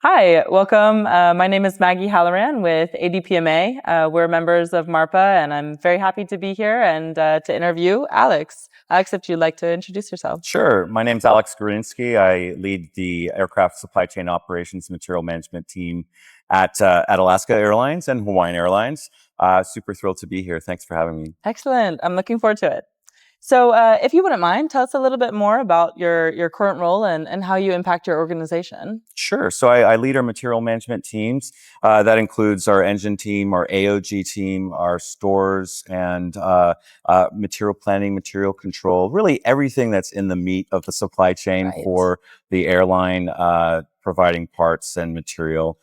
Hi, welcome. My name is Maggie Halloran with ADPma. We're members of MARPA, and I'm very happy to be here and to interview Alex. Alex, if you'd like to introduce yourself. Sure. My name's Alex Gorinsky. I lead the aircraft supply chain operations material management team at Alaska Airlines and Hawaiian Airlines. Super thrilled to be here. Thanks for having me. Excellent. I'm looking forward to it. So if you wouldn't mind, tell us a little bit more about your current role and how you impact your organization. Sure. So I lead our material management teams. That includes our engine team, our AOG team, our stores, and material planning, material control, really everything that's in the meat of the supply chain for the airline, providing parts and material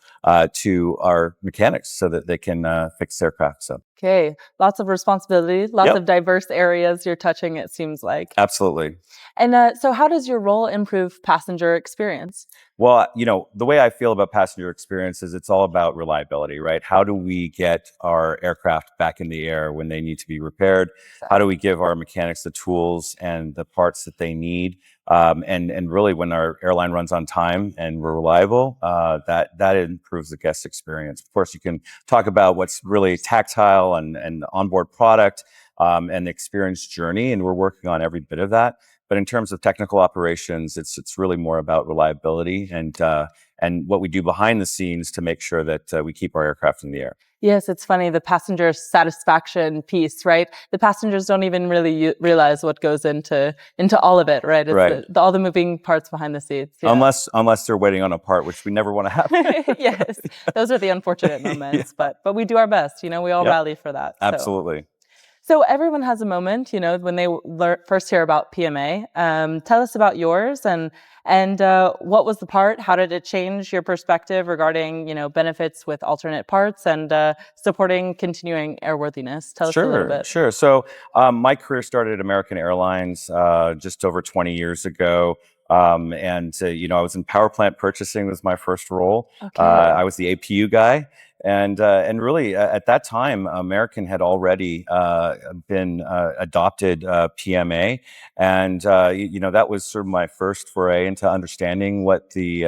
to our mechanics so that they can fix aircraft. So. Okay, lots of responsibility, lots of diverse areas you're touching, it seems like. Absolutely. And so how does your role improve passenger experience? Well, the way I feel about passenger experience is it's all about reliability, right? How do we get our aircraft back in the air when they need to be repaired? How do we give our mechanics the tools and the parts that they need? And really, when our airline runs on time and we're reliable, that improves the guest experience. Of course, you can talk about what's really tactile and onboard product and the experience journey, and we're working on every bit of that. But in terms of technical operations, it's really more about reliability and what we do behind the scenes to make sure that we keep our aircraft in the air. Yes, it's funny, the passenger satisfaction piece, right? The passengers don't even really realize what goes into all of it, right? It's right. All the moving parts behind the seats. Yeah. Unless they're waiting on a part, which we never want to have. Yes, those are the unfortunate moments, but we do our best. We all rally for that. So. Absolutely. So everyone has a moment, when they first hear about PMA. Tell us about yours and what was the part? How did it change your perspective regarding, benefits with alternate parts and supporting continuing airworthiness? Tell us a little bit. Sure. So my career started at American Airlines just over 20 years ago. I was in power plant purchasing was my first role. Okay. I was the APU guy. And really, at that time, American had already been adopted PMA, and that was sort of my first foray into understanding what the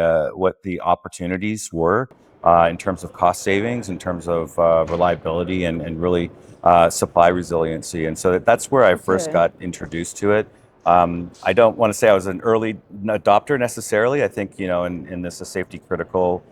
opportunities were in terms of cost savings, in terms of reliability, and really supply resiliency. And so that's where I first got introduced to it. I don't want to say I was an early adopter necessarily. I think in this safety critical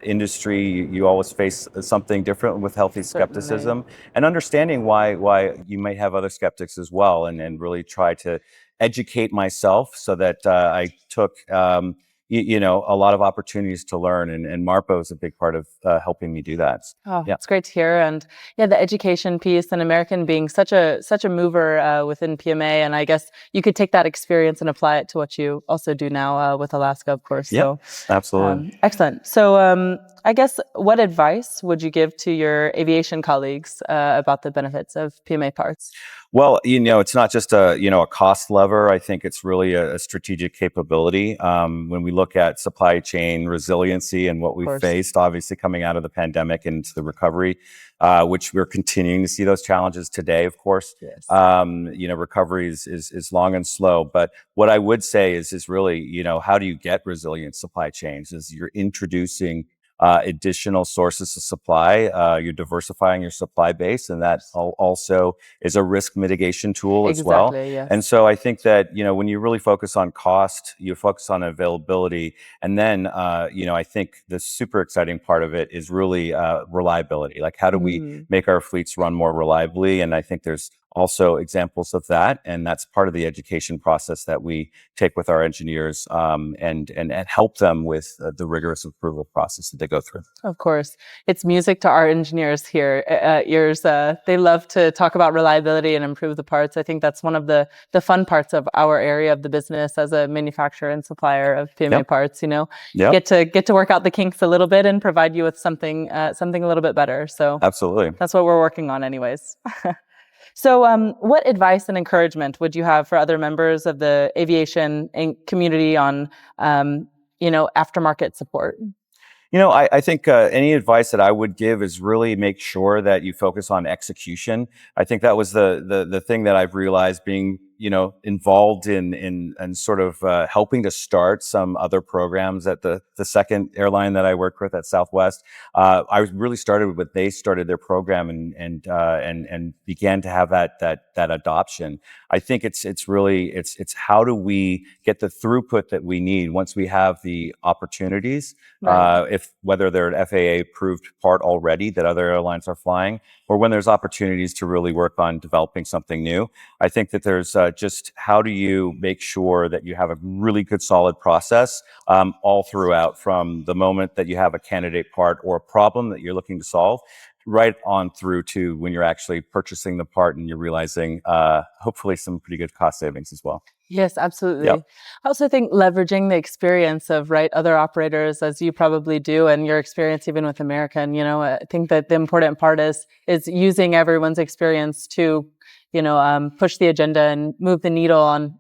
industry, you always face something different with healthy skepticism and understanding why you might have other skeptics as well, and really try to educate myself so that I took a lot of opportunities to learn, and MARPA is a big part of helping me do that. Oh, it's great to hear. And the education piece and American being such a mover within PMA, and I guess you could take that experience and apply it to what you also do now with Alaska, of course. Yeah, so, absolutely. Excellent. So I guess what advice would you give to your aviation colleagues about the benefits of PMA parts? Well, it's not just a cost lever. I think it's really a strategic capability. When we look at supply chain resiliency and what we've faced, obviously coming out of the pandemic and into the recovery, which we're continuing to see those challenges today, of course. Yes. Recovery is long and slow. But what I would say is really, how do you get resilient supply chains? Is you're introducing additional sources of supply, you're diversifying your supply base, and that also is a risk mitigation tool as well. Yes. And so I think that, when you really focus on cost, you focus on availability, and then, I think the super exciting part of it is really reliability. Like, how do we make our fleets run more reliably? And I think there's also examples of that, and that's part of the education process that we take with our engineers and help them with the rigorous approval process that they go through. Of course, it's music to our engineers here ears. They love to talk about reliability and improve the parts. I think that's one of the fun parts of our area of the business as a manufacturer and supplier of PMA parts. Get to work out the kinks a little bit and provide you with something a little bit better. So absolutely, that's what we're working on, anyways. So what advice and encouragement would you have for other members of the aviation community on, aftermarket support? I think any advice that I would give is really make sure that you focus on execution. I think that was the thing that I've realized being, involved in sort of helping to start some other programs at the second airline that I worked with at Southwest. I was really started with they started their program and began to have that adoption. I think it's really how do we get the throughput that we need once we have the opportunities, Right. if whether they're an FAA approved part already that other airlines are flying, or when there's opportunities to really work on developing something new. I think that there's just how do you make sure that you have a really good solid process all throughout, from the moment that you have a candidate part or a problem that you're looking to solve, right on through to when you're actually purchasing the part and you're realizing hopefully some pretty good cost savings as well. Yes, Yep. absolutely. I also think leveraging the experience of other operators, as you probably do, and your experience even with American. I think that the important part is using everyone's experience to, push the agenda and move the needle on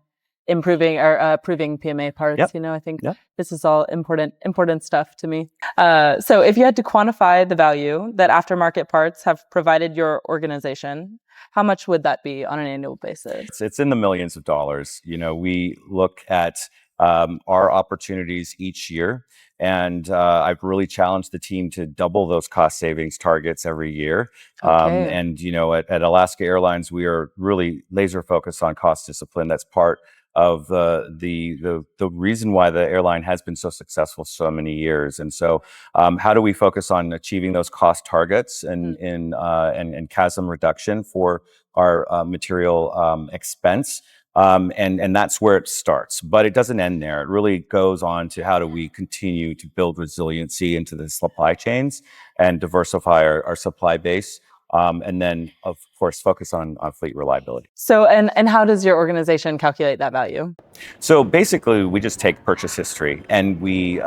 improving or approving PMA parts. Yep. I think Yep. this is all important stuff to me. So, if you had to quantify the value that aftermarket parts have provided your organization, how much would that be on an annual basis? It's in the millions of dollars. We look at our opportunities each year, and I've really challenged the team to double those cost savings targets every year. Okay. And at Alaska Airlines, we are really laser focused on cost discipline. That's part of the reason why the airline has been so successful so many years. And so, how do we focus on achieving those cost targets and CASM reduction for our material expense? And that's where it starts, but it doesn't end there. It really goes on to how do we continue to build resiliency into the supply chains and diversify our supply base. And then, of course, focus on fleet reliability. So, and how does your organization calculate that value? So basically, we just take purchase history and we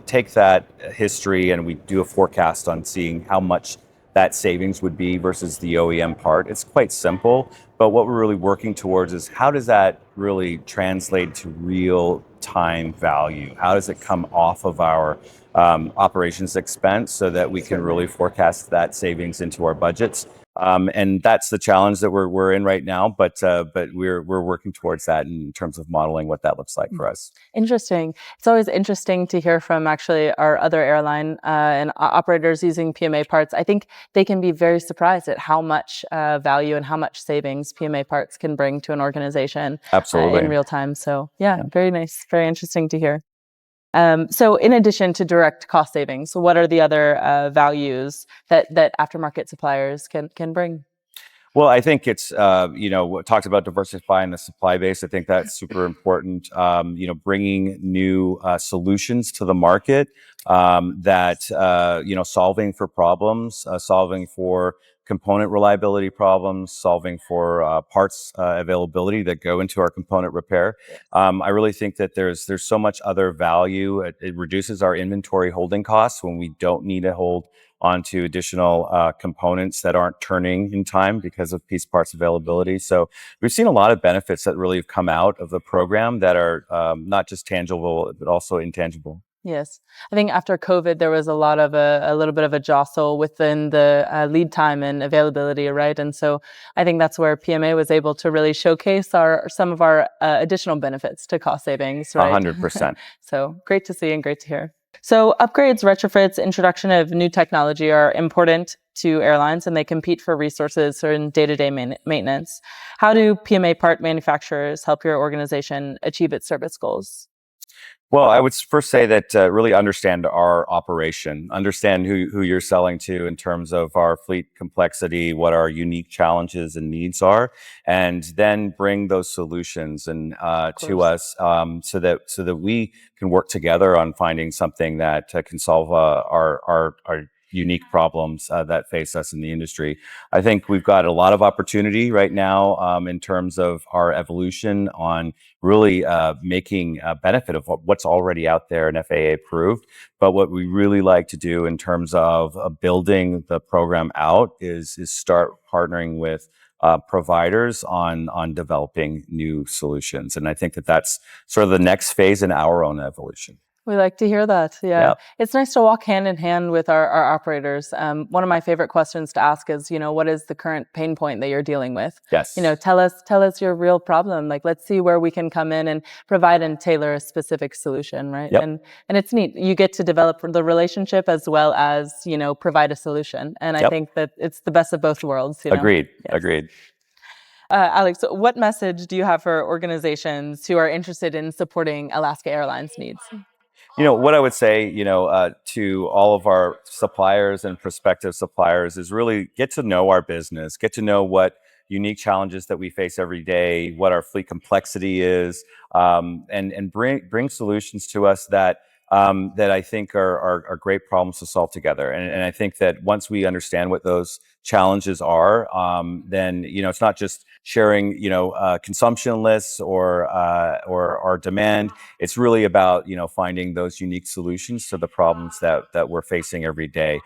take that history and we do a forecast on seeing how much that savings would be versus the OEM part. It's quite simple, but what we're really working towards is how does that really translate to real time value? How does it come off of our operations expense so that we can really forecast that savings into our budgets? And that's the challenge that we're in right now, but we're working towards that in terms of modeling what that looks like for us. Interesting. It's always interesting to hear from actually our other airline and operators using PMA parts. I think they can be very surprised at how much value and how much savings PMA parts can bring to an organization Absolutely. in real time. So yeah, very nice, very interesting to hear. So in addition to direct cost savings, what are the other values that aftermarket suppliers can bring? Well, I think it's, what talked about diversifying the supply base. I think that's super important. Bringing new solutions to the market that, solving for problems, solving for component reliability problems, solving for parts availability that go into our component repair. I really think that there's so much other value. It reduces our inventory holding costs when we don't need to hold onto additional components that aren't turning in time because of piece parts availability. So we've seen a lot of benefits that really have come out of the program that are not just tangible, but also intangible. Yes. I think after COVID, there was a lot of a little bit of a jostle within the lead time and availability, right? And so I think that's where PMA was able to really showcase some of our additional benefits to cost savings, right? 100%. So great to see and great to hear. So upgrades, retrofits, introduction of new technology are important to airlines, and they compete for resources or in day-to-day maintenance. How do PMA part manufacturers help your organization achieve its service goals? Well, I would first say that really understand our operation, understand who you're selling to in terms of our fleet complexity, what our unique challenges and needs are, and then bring those solutions and to us so that we can work together on finding something that can solve our unique problems that face us in the industry. I think we've got a lot of opportunity right now in terms of our evolution on really making a benefit of what's already out there and FAA approved. But what we really like to do in terms of building the program out is start partnering with providers on developing new solutions. And I think that that's sort of the next phase in our own evolution. We like to hear that. Yeah. Yep. It's nice to walk hand in hand with our operators. One of my favorite questions to ask is, what is the current pain point that you're dealing with? Yes. Tell us your real problem. Like, let's see where we can come in and provide and tailor a specific solution, right? Yep. And it's neat. You get to develop the relationship as well as, provide a solution. And I Yep. think that it's the best of both worlds, Agreed. Yes. Agreed. Alex, what message do you have for organizations who are interested in supporting Alaska Airlines needs? What I would say, to all of our suppliers and prospective suppliers is really get to know our business, get to know what unique challenges that we face every day, what our fleet complexity is, and bring solutions to us that I think are great problems to solve together. And I think that once we understand what those challenges are, then it's not just sharing consumption lists or our demand. It's really about finding those unique solutions to the problems that we're facing every day.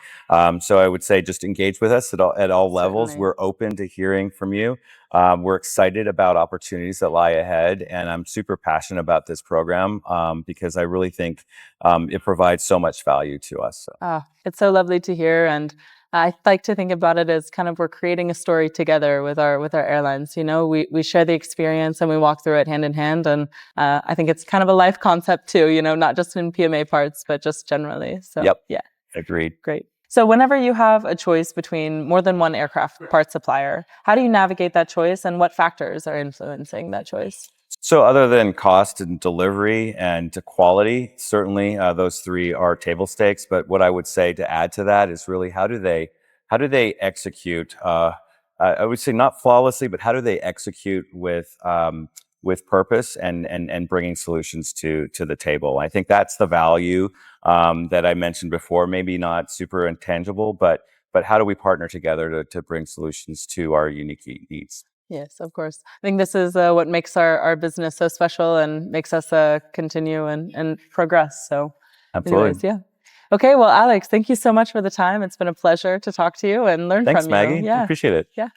So I would say just engage with us at all levels. Certainly. We're open to hearing from you. We're excited about opportunities that lie ahead, and I'm super passionate about this program because I really think it provides so much value to us. So. It's so lovely to hear, and I like to think about it as kind of we're creating a story together with our airlines. We share the experience and we walk through it hand in hand, and I think it's kind of a life concept too. Not just in PMA parts, but just generally. So yep. Yeah, agreed. Great. So whenever you have a choice between more than one aircraft part supplier, how do you navigate that choice, and what factors are influencing that choice? So other than cost and delivery and quality, certainly those three are table stakes. But what I would say to add to that is really how do they execute? I would say not flawlessly, but how do they execute with purpose and bringing solutions to the table? I think that's the value that I mentioned before. Maybe not super intangible, but how do we partner together to bring solutions to our unique needs? Yes, of course. I think this is what makes our business so special and makes us continue and progress. So, Absolutely. Anyways, yeah. Okay, well, Alex, thank you so much for the time. It's been a pleasure to talk to you and learn Thanks, from Maggie. you. Yeah. Appreciate it. Yeah.